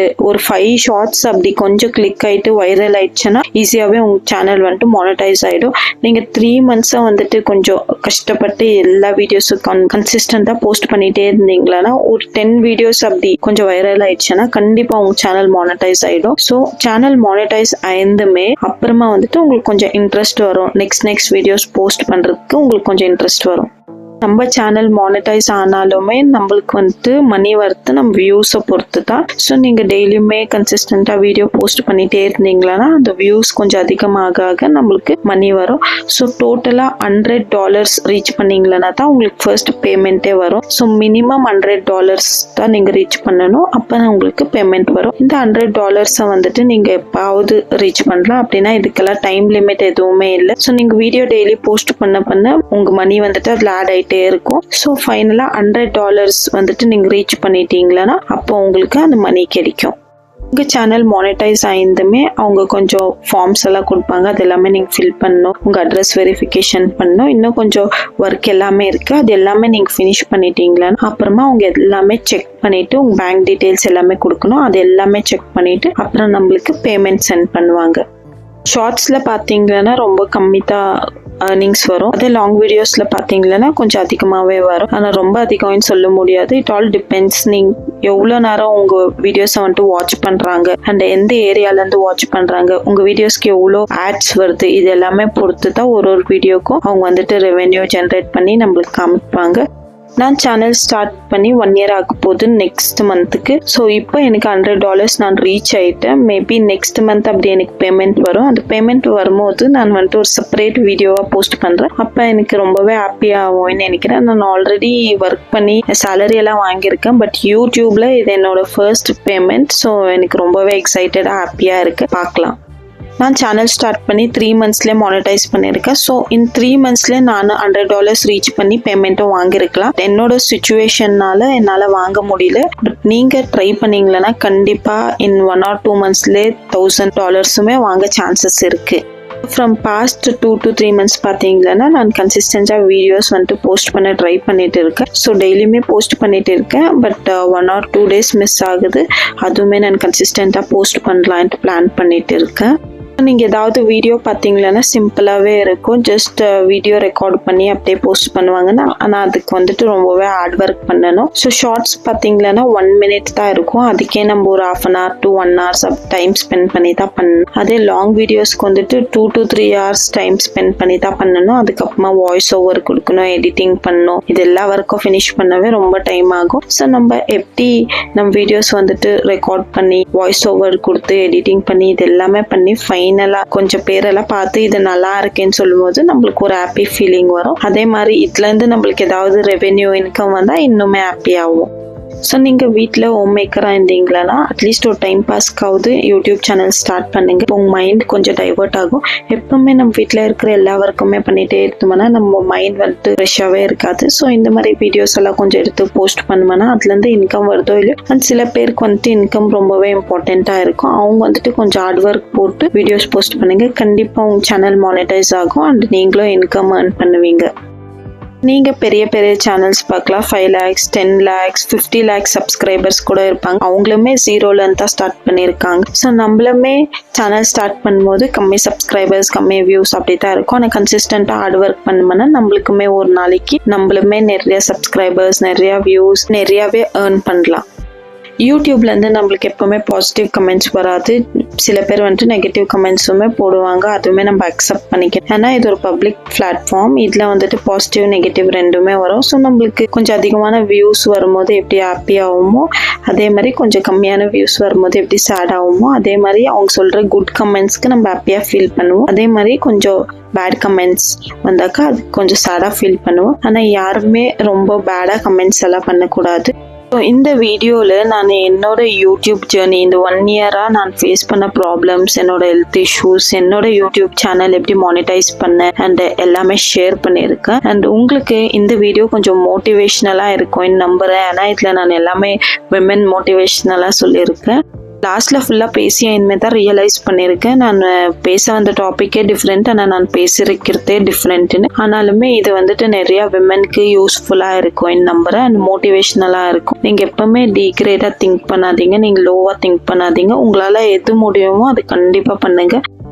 5 ஷார்ட்ஸ் அப்படி கொஞ்சம் கிளிக் ஆகிட்டு வைரல் ஆயிடுச்சுன்னா ஈஸியாகவே உங்கள் சேனல் வந்துட்டு மானிட்டைஸ் ஆகிடும். நீங்கள் 3 monthஸாக வந்துட்டு கொஞ்சம் கஷ்டப்பட்டு எல்லா வீடியோஸும் கன்சிஸ்டண்ட்டாக போஸ்ட் பண்ணிகிட்டே இருந்தீங்களா ஒரு 10 வீடியோஸ் அப்படி கொஞ்சம் வைரல் ஆயிடுச்சுன்னா கண்டிப்பாக உங்கள் சேனல் மானிட்டைஸ் ஆகிடும். ஸோ சேனல் மானிட்டைஸ் ஆயிருந்துமே அப்புறமா வந்துட்டு உங்களுக்கு கொஞ்சம் இன்ட்ரெஸ்ட் வரும். நெக்ஸ்ட் வீடியோஸ் போஸ்ட் பண்ணுறதுக்கு உங்களுக்கு கொஞ்சம் இன்ட்ரெஸ்ட் வரும். நம்ம சேனல் மானிட்டைஸ் ஆனாலுமே நம்மளுக்கு வந்துட்டு மணி வரத்து நம்ம வியூஸை பொறுத்து தான். ஸோ நீங்கள் டெய்லியுமே கன்சிஸ்டண்ட்டாக வீடியோ போஸ்ட் பண்ணிகிட்டே இருந்தீங்களா அந்த வியூஸ் கொஞ்சம் அதிகமாக நம்மளுக்கு மணி வரும். ஸோ டோட்டலாக $100 ரீச் பண்ணிங்களா தான் உங்களுக்கு ஃபர்ஸ்ட் பேமெண்ட்டே வரும். ஸோ மினிமம் $100 தான் நீங்கள் ரீச் பண்ணணும். அப்போ தான் உங்களுக்கு பேமெண்ட் வரும். இந்த $100 வந்துட்டு நீங்கள் எப்பாவது ரீச் பண்ணலாம். அப்படின்னா இதுக்கெல்லாம் டைம் லிமிட் எதுவுமே இல்லை. ஸோ நீங்கள் வீடியோ டெய்லி போஸ்ட் பண்ண உங்கள் மணி வந்துட்டு அதில் ஆட் ஆகிட்டு இருக்கும். ஸோ ஃபைனலாக $100 வந்துட்டு நீங்கள் ரீச் பண்ணிட்டீங்களா அப்போ உங்களுக்கு அந்த மணி கிடைக்கும். உங்கள் சேனல் மானிட்டைஸ் ஆயிருந்துமே அவங்க கொஞ்சம் ஃபார்ம்ஸ் எல்லாம் கொடுப்பாங்க. அது எல்லாமே நீங்கள் ஃபில் பண்ணணும். உங்கள் அட்ரஸ் வெரிஃபிகேஷன் பண்ணணும். இன்னும் கொஞ்சம் ஒர்க் எல்லாமே இருக்குது. அது எல்லாமே நீங்கள் ஃபினிஷ் பண்ணிட்டீங்களா அப்புறமா அவங்க எல்லாமே செக் பண்ணிவிட்டு உங்கள் பேங்க் டீட்டெயில்ஸ் எல்லாமே கொடுக்கணும். அது எல்லாமே செக் பண்ணிவிட்டு அப்புறம் நம்மளுக்கு பேமெண்ட் சென்ட் பண்ணுவாங்க. ஷார்ட்ஸில் பார்த்தீங்கன்னா ரொம்ப கம்மி தான் earnings வரும். அதே லாங் வீடியோஸில் பார்த்தீங்கன்னா கொஞ்சம் அதிகமாகவே வரும். ஆனால் ரொம்ப அதிகம்னு சொல்ல முடியாது. இட் ஆல் டிபெண்ட்ஸ் நீங்கள் எவ்வளோ நேரம் உங்கள் வீடியோஸை வந்துட்டு வாட்ச் பண்ணுறாங்க அண்ட் எந்த ஏரியாலேருந்து வாட்ச் பண்ணுறாங்க, உங்கள் வீடியோஸ்க்கு எவ்வளோ ஆட்ஸ் வருது, இது எல்லாமே பொறுத்து தான் ஒரு வீடியோக்கும் அவங்க வந்துட்டு ரெவென்யூ ஜென்ரேட் பண்ணி நம்மளுக்கு காமிப்பாங்க. நான் சேனல் ஸ்டார்ட் பண்ணி 1 year ஆக போகுது நெக்ஸ்ட் மந்த்துக்கு. ஸோ இப்போ எனக்கு $100 நான் ரீச் ஆகிட்டேன். மேபி நெக்ஸ்ட் மந்த் அப்படி எனக்கு பேமெண்ட் வரும். அந்த பேமெண்ட் வரும்போது நான் வந்துட்டு ஒரு செப்பரேட் வீடியோவாக போஸ்ட் பண்ணுறேன். அப்போ எனக்கு ரொம்பவே ஹாப்பியாகும்னு நினைக்கிறேன். நான் ஆல்ரெடி ஒர்க் பண்ணி சேலரி எல்லாம் வாங்கியிருக்கேன். பட் யூடியூப்பில் இது என்னோட ஃபர்ஸ்ட் பேமெண்ட். ஸோ எனக்கு ரொம்பவே எக்ஸைட்டடாக ஹாப்பியாக இருக்குது. பார்க்கலாம். நான் சேனல் ஸ்டார்ட் பண்ணி 3 monthsலேயே மானிட்டைஸ் பண்ணியிருக்கேன். ஸோ இன் 3 monthsலேயே நான் $100 ரீச் பண்ணி பேமெண்ட்டும் வாங்கியிருக்கலாம். என்னோட சுச்சுவேஷன்னால என்னால் வாங்க முடியல. பட் நீங்கள் ட்ரை பண்ணீங்களன்னா கண்டிப்பாக இன் 1 or 2 monthsலேயே $1000 வாங்க சான்சஸ் இருக்குது. ஃப்ரம் பாஸ்ட் 2 to 3 months பார்த்தீங்கன்னா நான் கன்சிஸ்டன்ஸாக வீடியோஸ் வந்துட்டு போஸ்ட் பண்ண ட்ரை பண்ணிட்டு இருக்கேன். ஸோ டெய்லியுமே போஸ்ட் பண்ணிட்டு இருக்கேன். பட் 1 or 2 days மிஸ் ஆகுது. அதுவுமே நான் கன்சிஸ்டண்ட்டாக போஸ்ட் பண்ணலான்ட்டு பிளான் பண்ணிட்டு இருக்கேன். நீங்கள் ஏதாவது வீடியோ பார்த்தீங்கன்னா சிம்பிளாகவே இருக்கும். ஜஸ்ட் வீடியோ ரெக்கார்ட் பண்ணி அப்படியே போஸ்ட் பண்ணுவாங்கன்னா, ஆனால் அதுக்கு வந்துட்டு ரொம்பவே ஹார்ட் ஒர்க் பண்ணணும். ஸோ ஷார்ட்ஸ் பார்த்தீங்கன்னா 1 minute தான் இருக்கும். அதுக்கே நம்ம ஒரு 1/2 hour to 1 hour time spend பண்ணி தான் பண்ணணும். அதே லாங் வீடியோஸ்க்கு வந்துட்டு 2 to 3 hours டைம் ஸ்பெண்ட் பண்ணி தான் பண்ணணும். அதுக்கப்புறமா வாய்ஸ் ஓவர் கொடுக்கணும், எடிட்டிங் பண்ணணும். இது எல்லா ஒர்க்கும் ஃபினிஷ் பண்ணவே ரொம்ப டைம் ஆகும். ஸோ நம்ம எப்படி நம்ம வீடியோஸ் வந்துட்டு ரெக்கார்ட் பண்ணி வாய்ஸ் ஓவர் கொடுத்து எடிட்டிங் பண்ணி இது எல்லாமே பண்ணி ஃபைனலா கொஞ்சம் பேரெல்லாம் பார்த்து இது நல்லா இருக்குன்னு சொல்லும்போது நம்மளுக்கு ஒரு ஹாப்பி ஃபீலிங் வரும். அதே மாதிரி இதுல இருந்து நம்மளுக்கு ஏதாவது ரெவென்யூ இன்கம் வந்தா இன்னுமே ஹாப்பி ஆகும். ஸோ நீங்கள் வீட்டில் ஹோம் மேக்கராக இருந்தீங்களா அட்லீஸ்ட் ஒரு டைம் பாஸ்க்காவது யூடியூப் சேனல் ஸ்டார்ட் பண்ணுங்க. இப்போ உங்கள் மைண்ட் கொஞ்சம் டைவர்ட் ஆகும். எப்பவுமே நம்ம வீட்டில் இருக்கிற எல்லா ஒர்க்குமே பண்ணிகிட்டே இருந்தோம்னா நம்ம மைண்ட் வந்துட்டு ஃப்ரெஷ்ஷாகவே இருக்காது. ஸோ இந்த மாதிரி வீடியோஸ் எல்லாம் கொஞ்சம் எடுத்து போஸ்ட் பண்ணுவோம்னா அதுலேருந்து இன்கம் வருதோ இல்லையோ, அண்ட் சில பேருக்கு வந்துட்டு இன்கம் ரொம்பவே இம்பார்ட்டண்ட்டாக இருக்கும். அவங்க வந்துட்டு கொஞ்சம் ஹார்ட் ஒர்க் போட்டு வீடியோஸ் போஸ்ட் பண்ணுங்க. கண்டிப்பாக உங்கள் சேனல் மானிட்டைஸ் ஆகும் அண்ட் நீங்களும் இன்கம் ஏர்ன் பண்ணுவீங்க. நீங்கள் பெரிய பெரிய சேனல்ஸ் பார்க்கலாம். 5 lakhs 10 lakhs 50 lakhs சப்ஸ்கிரைபர்ஸ் கூட இருப்பாங்க. அவங்களுமே ஜீரோலேருந்து தான் ஸ்டார்ட் பண்ணியிருக்காங்க. ஸோ நம்மளுமே சேனல் ஸ்டார்ட் பண்ணும்போது கம்மி சப்ஸ்கிரைபர்ஸ் கம்மி வியூஸ் அப்படி தான் இருக்கும். ஆனால் கன்சிஸ்டண்ட்டாக ஹார்ட் ஒர்க் பண்ணோம்னா நம்மளுக்குமே ஒரு நாளைக்கு நம்மளுமே நிறைய சப்ஸ்கிரைபர்ஸ் நிறைய வியூஸ் நிறையாவே ஏர்ன் பண்ணலாம். யூடியூப்லேருந்து நம்மளுக்கு எப்போவுமே பாசிட்டிவ் கமெண்ட்ஸ் வராது. சில பேர் வந்துட்டு நெகட்டிவ் கமெண்ட்ஸுமே போடுவாங்க. அதுவுமே நம்ம அக்செப்ட் பண்ணிக்கணும். ஏன்னா இது ஒரு பப்ளிக் பிளாட்ஃபார்ம். இதில் வந்துட்டு பாசிட்டிவ் நெகட்டிவ் ரெண்டுமே வரும். ஸோ நம்மளுக்கு கொஞ்சம் அதிகமான வியூஸ் வரும்போது எப்படி ஹாப்பி ஆகுமோ, அதே மாதிரி கொஞ்சம் கம்மியான வியூஸ் வரும்போது எப்படி சேட் ஆகுமோ, அதே மாதிரி அவங்க சொல்கிற குட் கமெண்ட்ஸ்க்கு நம்ம ஹாப்பியாக ஃபீல் பண்ணுவோம். அதே மாதிரி கொஞ்சம் பேட் கமெண்ட்ஸ் வந்தாக்கா அது கொஞ்சம் சேடாக ஃபீல் பண்ணுவோம். ஆனால் யாருமே ரொம்ப பேடாக கமெண்ட்ஸ் எல்லாம் பண்ணக்கூடாது. ஸோ இந்த வீடியோவில் நான் என்னோட யூடியூப் ஜேர்னி இந்த 1 இயராக நான் ஃபேஸ் பண்ண ப்ராப்ளம்ஸ், என்னோட ஹெல்த் இஷ்யூஸ், என்னோட யூடியூப் சேனல் எப்படி மானிட்டைஸ் பண்ணேன் அண்ட் எல்லாமே ஷேர் பண்ணியிருக்கேன். அண்ட் உங்களுக்கு இந்த வீடியோ கொஞ்சம் மோட்டிவேஷ்னலாக இருக்கும் நம்புகிறேன். ஏன்னா இதில் நான் எல்லாமே விமென் மோட்டிவேஷ்னலாக சொல்லியிருக்கேன். லாஸ்ட்டில் ஃபுல்லாக பேசி இனிமேல் தான் ரியலைஸ் பண்ணியிருக்கேன். நான் பேச வந்த டாப்பிக்கே டிஃப்ரெண்ட், ஆனால் நான் பேசியிருக்கிறதே டிஃப்ரெண்ட்டுன்னு. ஆனாலுமே இது வந்துட்டு நிறையா விமென்க்கு யூஸ்ஃபுல்லாக இருக்கும் நம்புகிறேன் அண்ட் மோட்டிவேஷ்னலாக இருக்கும். நீங்கள் எப்போவுமே டீக்ரேடாக திங்க் பண்ணாதீங்க, நீங்கள் லோவாக திங்க் பண்ணாதீங்க. உங்களால் எது முடியுமோ அது கண்டிப்பாக பண்ணுங்கள்.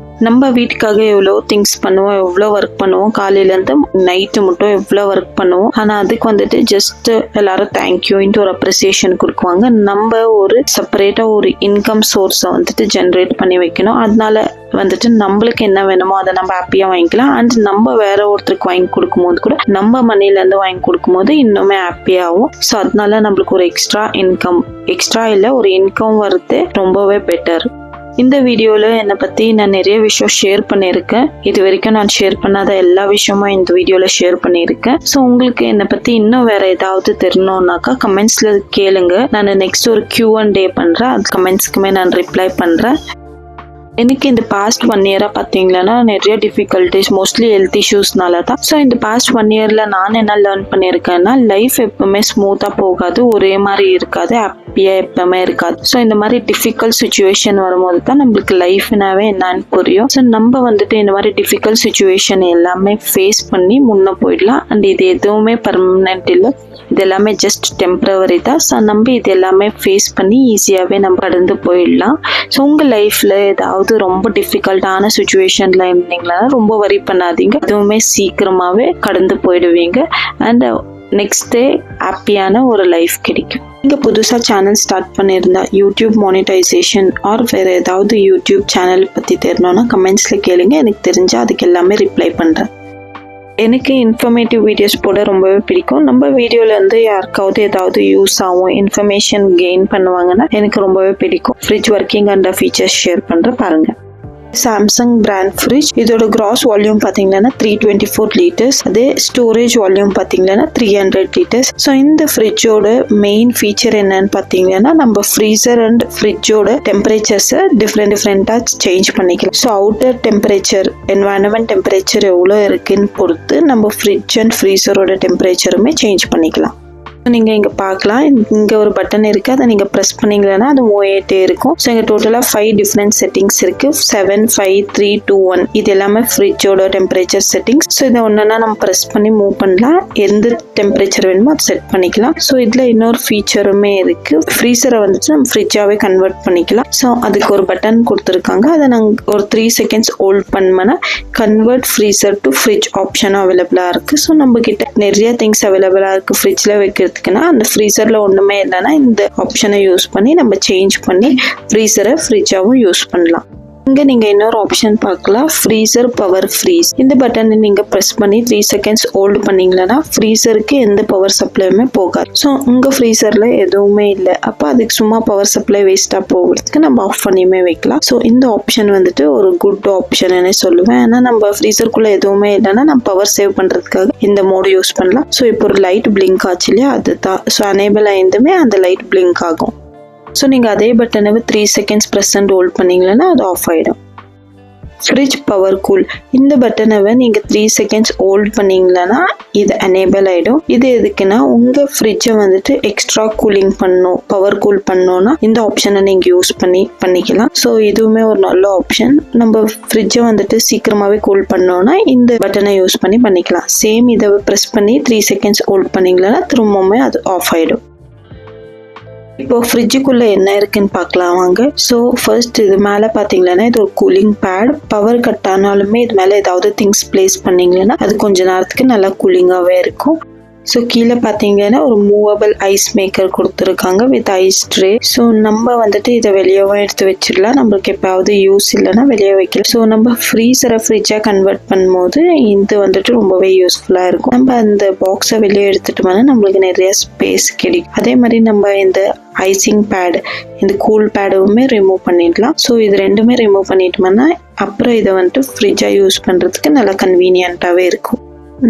நம்ம வீட்டுக்காக எவ்வளோ திங்ஸ் பண்ணுவோம், எவ்வளோ ஒர்க் பண்ணுவோம், காலையிலேருந்து நைட்டு மட்டும் எவ்வளோ ஒர்க் பண்ணுவோம். ஆனால் அதுக்கு வந்துட்டு ஜஸ்ட் எல்லாரும் தேங்க்யூன்ட்டு ஒரு அப்ரிசியேஷன் கொடுக்குவாங்க. நம்ம ஒரு செப்பரேட்டாக ஒரு இன்கம் சோர்ஸை வந்துட்டு ஜென்ரேட் பண்ணி வைக்கணும். அதனால வந்துட்டு நம்மளுக்கு என்ன வேணுமோ அதை நம்ம ஹாப்பியாக வாங்கிக்கலாம். அண்ட் நம்ம வேற ஒருத்தருக்கு வாங்கி கொடுக்கும்போது கூட நம்ம மணிலேருந்து வாங்கி கொடுக்கும்போது இன்னுமே ஹாப்பியாகும். ஸோ அதனால நம்மளுக்கு ஒரு எக்ஸ்ட்ரா இல்லை ஒரு இன்கம் வரது ரொம்பவே பெட்டர். இந்த வீடியோவில் என்னை பற்றி நான் நிறைய விஷயம் ஷேர் பண்ணியிருக்கேன். இது வரைக்கும் நான் ஷேர் பண்ணாத எல்லா விஷயமும் இந்த வீடியோவில் ஷேர் பண்ணியிருக்கேன். ஸோ உங்களுக்கு என்னை பற்றி இன்னும் வேறு ஏதாவது தெரியணுன்னாக்கா கமெண்ட்ஸில் கேளுங்க. நான் நெக்ஸ்ட் ஒரு Q&A பண்ணுறேன். அது கமெண்ட்ஸ்க்குமே நான் ரிப்ளை பண்ணுறேன். எனக்கு இந்த பாஸ்ட் 1 இயராக பார்த்தீங்கன்னா நிறைய டிஃபிகல்ட்டிஸ், மோஸ்ட்லி ஹெல்த் இஷ்யூஸ்னால தான். ஸோ இந்த பாஸ்ட் 1 இயரில் நான் என்ன லேர்ன் பண்ணியிருக்கேன்னா லைஃப் எப்பவுமே ஸ்மூத்தாக போகாது, ஒரே மாதிரி இருக்காது, ஹாப்பியாக எப்பவுமே இருக்காது. ஸோ இந்த மாதிரி டிஃபிகல்ட் சுச்சுவேஷன் வரும்போது தான் நம்மளுக்கு லைஃப்னாவே என்னன்னு புரியும். ஸோ நம்ம வந்துட்டு இந்த மாதிரி டிஃபிகல்ட் சுச்சுவேஷன் எல்லாமே ஃபேஸ் பண்ணி முன்னே போயிடலாம். அண்ட் இது எதுவுமே பர்மனெண்ட் இல்லை, இது எல்லாமே ஜஸ்ட் டெம்பரவரி தான். ஸோ நம்ம இது எல்லாமே ஃபேஸ் பண்ணி ஈஸியாகவே நம்ம கடந்து போயிடலாம். ஸோ உங்கள் லைஃப்பில் ஏதாவது ரொம்ப டிஃபிகல்ட்டான சுச்சுவேஷனில் இருந்தீங்களா ரொம்ப வரி பண்ணாதீங்க, அதுவுமே சீக்கிரமாகவே கடந்து போயிடுவீங்க. அண்ட் நெக்ஸ்ட் டே ஹாப்பியான ஒரு லைஃப் கிடைக்கும். நீங்கள் புதுசாக சேனல் ஸ்டார்ட் பண்ணியிருந்தா யூடியூப் மானிட்டைசேஷன் ஆர் வேறு ஏதாவது யூடியூப் சேனல் பற்றி தெரியணும்னா கமெண்ட்ஸில் கேளுங்க. எனக்கு தெரிஞ்சால் அதுக்கு எல்லாமே ரிப்ளை பண்ணுறேன். எனக்கு இன்ஃபர்மேட்டிவ் வீடியோஸ் போட ரொம்பவே பிடிக்கும். நம்ம வீடியோலேருந்து யாருக்காவது ஏதாவது யூஸ் ஆகும், இன்ஃபர்மேஷன் கெயின் பண்ணுவாங்கன்னா எனக்கு ரொம்பவே பிடிக்கும். Fridge working and features share பண்ணுறேன் பாருங்கள். Samsung brand fridge. இதோட கிராஸ் வால்யூம் பார்த்தீங்கன்னா 324 liters. அதே ஸ்டோரேஜ் வால்யூம் பார்த்தீங்கன்னா 300 liters. ஸோ இந்த ஃப்ரிட்ஜோட மெயின் ஃபீச்சர் என்னன்னு பார்த்தீங்கன்னா நம்ம ஃப்ரீசர் அண்ட் ஃப்ரிட்ஜோட டெம்பரேச்சர்ஸை டிஃப்ரெண்ட்டாக சேஞ்ச் பண்ணிக்கலாம். So outer temperature, environment temperature எவ்வளோ இருக்குன்னு பொறுத்து நம்ம ஃப்ரிட்ஜ் அண்ட் ஃப்ரீசரோட டெம்பரேச்சருமே சேஞ்ச் பண்ணிக்கலாம். நீங்கள் இங்கே பார்க்கலாம், இங்கே ஒரு பட்டன் இருக்குது, அதை நீங்கள் ப்ரெஸ் பண்ணிங்கன்னா அது மூவ் ஆகிட்டே இருக்கும். ஸோ இங்கே டோட்டலாக 5 டிஃப்ரெண்ட் செட்டிங்ஸ் இருக்குது. 7 5 3 2 1 இது எல்லாமே ஃப்ரிட்ஜோட டெம்பரேச்சர் செட்டிங்ஸ். ஸோ இதை ஒன்றுனா நம்ம ப்ரெஸ் பண்ணி மூவ் பண்ணலாம், எந்த டெம்பரேச்சர் வேணுமோ அதை செட் பண்ணிக்கலாம். ஸோ இதில் இன்னொரு ஃபீச்சருமே இருக்குது, ஃப்ரீசரை வந்துட்டு நம்ம ஃப்ரிட்ஜாகவே கன்வெர்ட் பண்ணிக்கலாம். ஸோ அதுக்கு ஒரு பட்டன் கொடுத்துருக்காங்க, அதை நாங்கள் ஒரு 3 seconds ஹோல்ட் பண்ணோம்னா கன்வெர்ட் ஃப்ரீசர் டு ஃப்ரிட்ஜ் ஆப்ஷனும் அவைலபிளாக இருக்குது. ஸோ நம்ம கிட்ட நிறைய திங்ஸ் அவைலபிளாக இருக்குது ஃப்ரிட்ஜில் வைக்கிறது. அந்த ஃப்ரீசர்ல ஒண்ணுமே இல்லைன்னா இந்த ஆப்ஷனை யூஸ் பண்ணி நம்ம சேஞ்ச் பண்ணி ஃப்ரீசரை ஃப்ரிட்ஜாவும் யூஸ் பண்ணலாம். இங்க நீங்க இன்னொரு ஆப்ஷன் பார்க்கலாம், ஃப்ரீசர் பவர் ஃப்ரீஸ். இந்த பட்டனை நீங்க பிரஸ் பண்ணி 3 செகண்ட்ஸ் ஹோல்ட் பண்ணீங்கன்னா ஃப்ரீசருக்கு எந்த பவர் சப்ளையுமே போகாது. ஸோ உங்க ஃப்ரீசர்ல எதுவுமே இல்லை, அப்போ அதுக்கு சும்மா பவர் சப்ளை வேஸ்டா போகிறதுக்கு நம்ம ஆஃப் பண்ணியுமே வைக்கலாம். ஸோ இந்த ஆப்ஷன் வந்துட்டு ஒரு குட் ஆப்ஷன் சொல்லுவேன். ஏன்னா நம்ம ஃப்ரீசருக்குள்ள எதுவுமே இல்லைன்னா நம்ம பவர் சேவ் பண்றதுக்காக இந்த மோடு யூஸ் பண்ணலாம். ஸோ இப்போ ஒரு லைட் பிளிங்க் ஆச்சு இல்லையா, அதுதான். ஸோ எனேபிள் ஆயிருந்துமே அந்த லைட் பிளிங்க் ஆகும். ஸோ நீங்கள் அதே பட்டனை 3 செகண்ட்ஸ் ப்ரெஸ் அண்ட் ஹோல்ட் பண்ணீங்கன்னா அது ஆஃப் ஆகிடும். ஃப்ரிட்ஜ் பவர் கூல், இந்த பட்டனை நீங்கள் 3 செகண்ட்ஸ் ஹோல்ட் பண்ணீங்கன்னா இது எனேபிள் ஆகிடும். இது எதுக்குன்னா உங்கள் ஃப்ரிட்ஜை வந்துட்டு எக்ஸ்ட்ரா கூலிங் பண்ணணும், பவர் கூல் பண்ணோன்னா இந்த ஆப்ஷனை நீங்கள் யூஸ் பண்ணிக்கலாம். ஸோ இதுவுமே ஒரு நல்ல ஆப்ஷன். நம்ம ஃப்ரிட்ஜை வந்துட்டு சீக்கிரமாகவே கூல் பண்ணோன்னா இந்த பட்டனை யூஸ் பண்ணிக்கலாம். சேம் இதை ப்ரெஸ் பண்ணி 3 செகண்ட்ஸ் ஹோல்ட் பண்ணீங்கன்னா திரும்பவுமே அது ஆஃப் ஆகிடும். இப்போ ஃப்ரிட்ஜுக்குள்ள என்ன இருக்குன்னு பார்க்கலாம் வாங்க. ஸோ ஃபர்ஸ்ட் இது மேலே பார்த்தீங்கன்னா இது ஒரு கூலிங் பேட். பவர் கட் ஆனாலுமே இது மேலே ஏதாவது திங்ஸ் பிளேஸ் பண்ணீங்கன்னா அது கொஞ்ச நேரத்துக்கு நல்லா கூலிங்காகவே இருக்கும். ஸோ கீழே பார்த்தீங்கன்னா ஒரு மூவபிள் ஐஸ் மேக்கர் கொடுத்துருக்காங்க வித் ஐஸ் ட்ரே. ஸோ நம்ம வந்துட்டு இதை வெளியவும் எடுத்து வச்சிடலாம், நம்மளுக்கு எப்போயாவது யூஸ் இல்லைன்னா வெளியே வைக்கலாம். ஸோ நம்ம ஃப்ரீசரை ஃப்ரிட்ஜாக கன்வெர்ட் பண்ணும்போது இது வந்துட்டு ரொம்பவே யூஸ்ஃபுல்லாக இருக்கும். நம்ம அந்த பாக்ஸை வெளியே எடுத்துட்டோம்னா நம்மளுக்கு நிறைய ஸ்பேஸ் கிடைக்கும். அதே மாதிரி நம்ம இந்த ஐசிங் பேட், இந்த கூல் பேடுமே ரிமூவ் பண்ணிடலாம். ஸோ இது ரெண்டுமே ரிமூவ் பண்ணிட்டோம்னா அப்புறம் இதை வந்துட்டு ஃப்ரிட்ஜாக யூஸ் பண்ணுறதுக்கு நல்லா கன்வீனியண்ட்டாகவே இருக்கும்.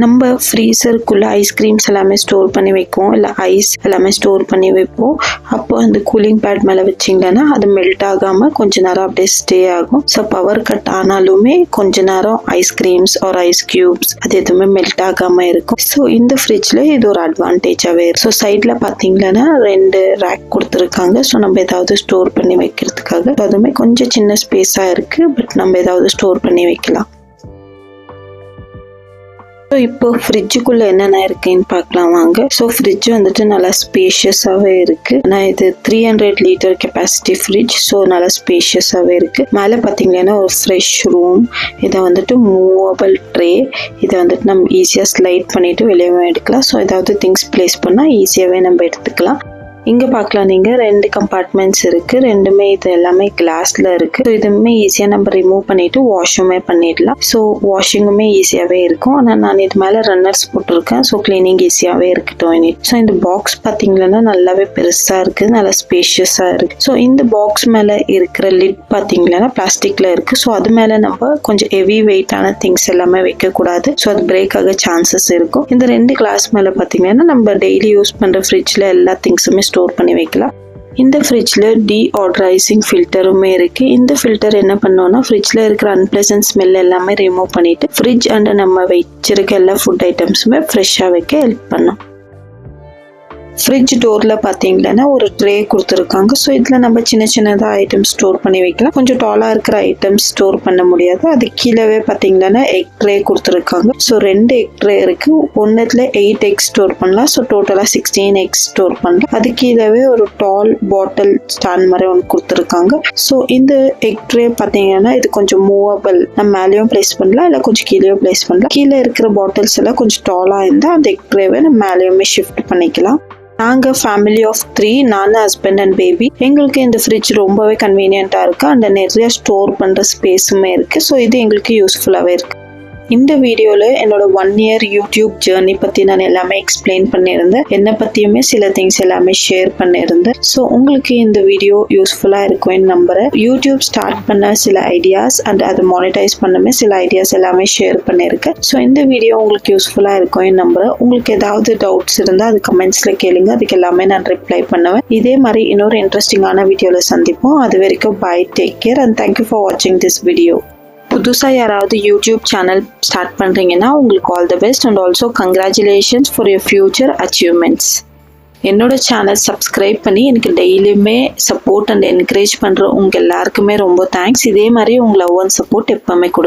நம்ம ஃப்ரீசருக்குள்ள ஐஸ்கிரீம்ஸ் எல்லாமே ஸ்டோர் பண்ணி வைப்போம், இல்லை ஐஸ் எல்லாமே ஸ்டோர் பண்ணி வைப்போம். அப்போ அந்த கூலிங் பேட் மேலே வச்சிங்கன்னா அது மெல்ட் ஆகாமல் கொஞ்ச நேரம் அப்படியே ஸ்டே ஆகும். ஸோ பவர் கட் ஆனாலுமே கொஞ்ச நேரம் ஐஸ்கிரீம்ஸ் ஒரு ஐஸ் கியூப்ஸ் அது எதுவுமே மெல்ட் ஆகாமல் இருக்கும். ஸோ இந்த ஃப்ரிட்ஜில் இது ஒரு அட்வான்டேஜாகவே இருக்கும். ஸோ சைடில் பார்த்தீங்கன்னா 2 ரேக் கொடுத்துருக்காங்க. ஸோ நம்ம ஏதாவது ஸ்டோர் பண்ணி வைக்கிறதுக்காக அதுவுமே கொஞ்சம் சின்ன ஸ்பேஸாக இருக்குது, பட் நம்ம ஏதாவது ஸ்டோர் பண்ணி வைக்கலாம். ஸோ இப்போ ஃப்ரிட்ஜுக்குள்ளே என்னென்ன இருக்குன்னு பார்க்கலாம் வாங்க. ஸோ ஃப்ரிட்ஜ் வந்துட்டு நல்லா ஸ்பேஷியஸாகவே இருக்குது. ஆனால் இது 300 லிட்டர் கெப்பாசிட்டி ஃப்ரிட்ஜ். ஸோ நல்லா ஸ்பேஷியஸாகவே இருக்குது. மேலே பார்த்தீங்கன்னா ஒரு ஃப்ரெஷ் ரூம், இதை வந்துட்டு மூவபிள் ட்ரே, இதை வந்துட்டு நம்ம ஈஸியாக ஸ்லைட் பண்ணிவிட்டு வெளியே எடுக்கலாம். ஸோ ஏதாவது திங்ஸ் பிளேஸ் பண்ணால் ஈஸியாகவே நம்ம எடுத்துக்கலாம். இங்கே பார்க்கலாம் நீங்கள் 2 கம்பார்ட்மெண்ட்ஸ் இருக்குது. ரெண்டுமே இது எல்லாமே கிளாஸில் இருக்குது. ஸோ இதுவுமே ஈஸியாக நம்ம ரிமூவ் பண்ணிவிட்டு வாஷுமே பண்ணிடலாம். ஸோ வாஷிங்குமே ஈஸியாகவே இருக்கும். ஆனால் நான் இது மேலே ரன்னர்ஸ் போட்டிருக்கேன். ஸோ கிளீனிங் ஈஸியாகவே இருக்கட்டும். ஸோ இந்த பாக்ஸ் பார்த்தீங்கன்னா நல்லாவே பெருசாக இருக்குது, நல்லா ஸ்பேஷியஸாக இருக்குது. ஸோ இந்த பாக்ஸ் மேலே இருக்கிற லிட் பார்த்தீங்கன்னா பிளாஸ்டிக்கில் இருக்குது. ஸோ அது மேலே நம்ம கொஞ்சம் ஹெவி வெயிட்டான திங்ஸ் எல்லாமே வைக்கக்கூடாது. ஸோ அது பிரேக் ஆக சான்சஸ் இருக்கும். இந்த 2 கிளாஸ் மேலே பார்த்தீங்கன்னா நம்ம டெய்லி யூஸ் பண்ணுற ஃப்ரிட்ஜில் எல்லா திங்ஸுமே ஸ்டோர் பண்ணி வைக்கலாம். இந்த ஃப்ரிட்ஜில் டீஆர்டரைசிங் ஃபில்டருமே இருக்குது. இந்த ஃபில்டர் என்ன பண்ணோன்னா ஃப்ரிட்ஜில் இருக்கிற அன்பிளசன்ட் ஸ்மெல் எல்லாமே ரிமூவ் பண்ணிவிட்டு ஃப்ரிட்ஜ் அண்ட் நம்ம வச்சிருக்க எல்லா ஃபுட் ஐட்டம்ஸுமே ஃப்ரெஷ்ஷாக வைக்க ஹெல்ப் பண்ணும். ஃப்ரிட்ஜ் டோரில் பார்த்தீங்கன்னா ஒரு ட்ரே கொடுத்துருக்காங்க. ஸோ இதில் நம்ம சின்னதாக ஐட்டம்ஸ் ஸ்டோர் பண்ணி வைக்கலாம். கொஞ்சம் டாலாக இருக்கிற ஐட்டம்ஸ் ஸ்டோர் பண்ண முடியாது. அது கீழவே பார்த்தீங்கன்னா எக் ட்ரே கொடுத்துருக்காங்க. ஸோ 2 எக் ட்ரே இருக்குது. ஒன்றுத்தில் 8 எக்ஸ் ஸ்டோர் பண்ணலாம். ஸோ டோட்டலாக 16 எக்ஸ் ஸ்டோர் பண்ணலாம். அது கீழவே ஒரு டால் பாட்டில் ஸ்டாண்ட் மாதிரி ஒன்று கொடுத்துருக்காங்க. ஸோ இந்த எக் ட்ரே பார்த்தீங்கன்னா இது கொஞ்சம் மூவபிள், நம்ம மேலேயும் பிளேஸ் பண்ணலாம், இல்லை கொஞ்சம் கீழேயும் பிளேஸ் பண்ணலாம். கீழே இருக்கிற பாட்டில்ஸ் எல்லாம் கொஞ்சம் டாலாக இருந்தால் அந்த எக் ட்ரேவை நம்ம மேலேயுமே ஷிஃப்ட் பண்ணிக்கலாம். நாங்கள் ஃபேமிலி ஆஃப் 3, நான், ஹஸ்பண்ட் அண்ட் பேபி. எங்களுக்கு இந்த ஃப்ரிட்ஜ் ரொம்பவே கன்வீனியண்ட்டாக இருக்குது. அண்ட் நிறைய ஸ்டோர் பண்ணுற ஸ்பேஸுமே இருக்குது. ஸோ இது எங்களுக்கு யூஸ்ஃபுல்லாகவே இருக்குது. இந்த வீடியோவில் என்னோட 1 year யூடியூப் ஜேர்னி பற்றி நான் எல்லாமே எக்ஸ்பிளைன் பண்ணியிருந்தேன். என்னை பற்றியுமே சில திங்ஸ் எல்லாமே ஷேர் பண்ணியிருந்தேன். ஸோ உங்களுக்கு இந்த வீடியோ யூஸ்ஃபுல்லாக இருக்கும்னு நம்புகிறேன். யூடியூப் ஸ்டார்ட் பண்ண சில ஐடியாஸ் அண்ட் அதை மானிட்டைஸ் பண்ணமே சில ஐடியாஸ் எல்லாமே ஷேர் பண்ணியிருக்கேன். ஸோ இந்த வீடியோ உங்களுக்கு யூஸ்ஃபுல்லாக இருக்கும்னு நம்புகிறேன். உங்களுக்கு ஏதாவது டவுட்ஸ் இருந்தால் அது கமெண்ட்ஸில் கேளுங்க, அதுக்கு எல்லாமே நான் ரிப்ளை பண்ணுவேன். இதே மாதிரி இன்னொரு இன்ட்ரெஸ்டிங்கான வீடியோவில் சந்திப்போம். அது வரைக்கும் bye, take care and thank you for வாட்சிங் திஸ் வீடியோ. புதுசாக யாராவது யூடியூப் சேனல் ஸ்டார்ட் பண்ணுறீங்கன்னா உங்களுக்கு all the best and also congratulations for your future achievements. என்னோட சேனல் சப்ஸ்கிரைப் பண்ணி எனக்கு டெய்லியுமே சப்போர்ட் அண்ட் என்கரேஜ் பண்ணுற உங்கள் எல்லாருக்குமே ரொம்ப தேங்க்ஸ். இதே மாதிரி உங்கள் லவ் அண்ட் சப்போர்ட் எப்போவுமே கொடுங்க.